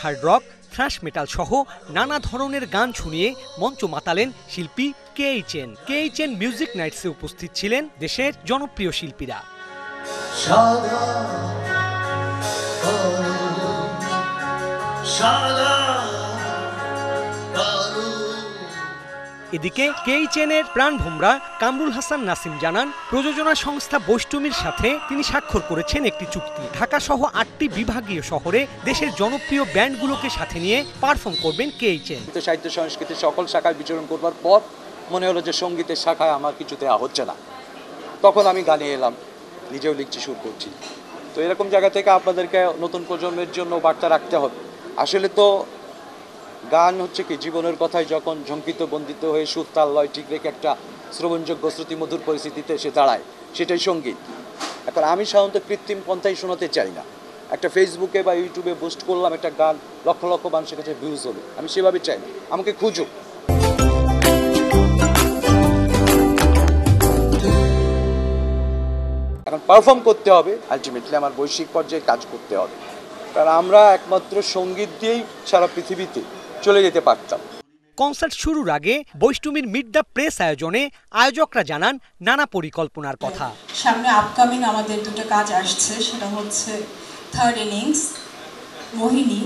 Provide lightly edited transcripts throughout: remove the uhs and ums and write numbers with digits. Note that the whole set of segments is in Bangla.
হার্ড রক, থ্রাশ মেটাল সহ নানা ধরনের গান শুনিয়ে মঞ্চ মাতালেন শিল্পী KHN। KHN মিউজিক নাইটসে উপস্থিত ছিলেন দেশের জনপ্রিয় শিল্পীরা। এদিকে KHN এর প্রাণভোমরা কামরুল হাসান নাসিম জানান, প্রযোজনা সংস্থা বৈষ্টমীর সাথে তিনি স্বাক্ষর করেছেন একটি চুক্তি। ঢাকা সহ 8টি বিভাগীয় শহরে দেশের জনপ্রিয় ব্যান্ডগুলোকে সাথে নিয়ে পারফর্ম করবেন KHN। সাহিত্য সংস্কৃতির সকল শাখায় বিচরণ করবার পর মনে হলো যে সঙ্গীতের শাখায় আমার কিছু দেওয়া হচ্ছে না। তখন আমি গানে এলাম, নিজেও লিখছি, সুর করছি। তো এরকম জায়গা থেকে আপনাদেরকে নতুন প্রজন্মের জন্য বার্তা রাখতে হবে। আসলে তো গান হচ্ছে কি, জীবনের কথায় যখন ঝঙ্কিত বন্দিত হয়ে সুর তাল লয় ঠিক রেখে একটা শ্রবণযোগ্য শ্রুতিমধুর পরিস্থিতিতে এসে দাঁড়ায়, সেটাই সঙ্গীত। এখন আমি সাধারণত কৃত্রিম পন্থাই শোনাতে চাই না। একটা ফেসবুকে বা ইউটিউবে পোস্ট করলাম একটা গান, লক্ষ লক্ষ মানুষের কাছে ভিউজ হলো, আমি সেভাবে চাই না। আমাকে খুঁজুক। এখন পারফর্ম করতে হবে, আলটিমেটলি আমার বৈশ্বিক পর্যায়ে কাজ করতে হবে, কারণ আমরা একমাত্র সঙ্গীত দিয়েই সারা পৃথিবীতে চলে যেতে পারতাম। কনসার্ট শুরুর আগে বৈষ্টমীর মিট দ্য প্রেস আয়োজনে আয়োজকরা জানান নানা পরিকল্পনার কথা। সামনে আপকামিং আমাদের দুটো কাজ আসছে, সেটা হচ্ছে থার্ড ইনিংস, মোহিনী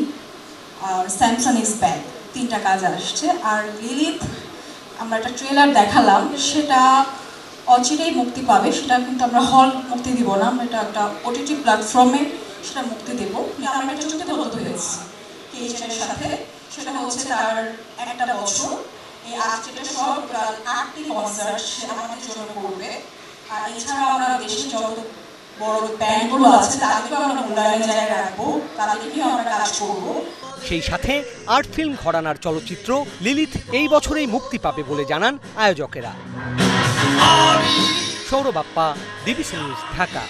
আর স্যামসন ইজ ব্যাক, 3টা কাজ আসছে। আর লিলিত আমরা একটা ট্রেলার দেখালাম, সেটা অচিরেই মুক্তি পাবে। সেটা কিন্তু আমরা হল মুক্তি দিব না, আমরা এটা একটা OTT প্ল্যাটফর্মে সেটা মুক্তি দেবো। আমরা একটা চুক্তিবদ্ধ হয়েছি KHN এর সাথে, সেটা হচ্ছে তার 1টা বছর এই আজকেটা সহ টোটাল 8টি কনসার্ট সে আমাদের জন্য করবে। আর এছাড়া আমরা দেশের যত বড় ব্যান্ডগুলো আছে তাদেরকেও আমরা মূল্যায়নের জায়গায় রাখবো, তাদেরকেও আমরা কাজ করবো। সেই সাথে আর্ট ফিল্ম ঘরানার চলচ্চিত্র লিলিত এই বছরেই মুক্তি পাবে বলে জানান আয়োজকেরা। Sourav Bappa, DBC news, Dhaka.